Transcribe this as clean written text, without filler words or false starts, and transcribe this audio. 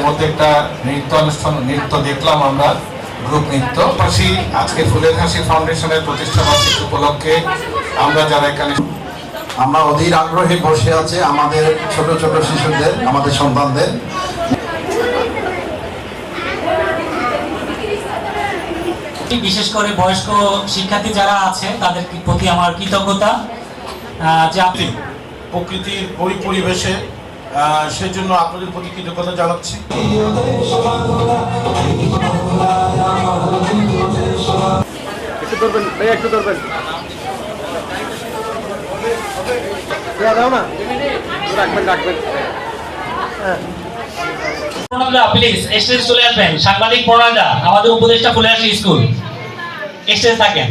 ইতিমধ্যে একটা নৃত্য দেখলাম আমরা, গ্রুপ নৃত্য। পাশাপাশি আজকে ফুলের হাসি ফাউন্ডেশনের প্রতিষ্ঠা বার্ষিকী উপলক্ষে আমরা যারা এখানে আমরা অধীর আগ্রহে বসে আছে আমাদের ছোট ছোট শিশুদের, আমাদের সন্তানদের বিশেষ করে বয়স্ক শিক্ষার্থী যারা আছে তাদের প্রতি আমার কৃতজ্ঞতা যে আপনি প্রকৃতির পরিবেশে সেজন্য আপনাদের প্রতি কৃতজ্ঞতা জানাচ্ছি। একটু ধরবেন ভাই, একটু ধরবেন দাও না, রাখবেন রাখবেন। প্লিজ স্টেজ চলে আসবেন। সাংবাদিক প্রণয়দা, আমাদের উপদেষ্টা ফুলের হাসি স্কুল, স্টেজ থাকেন।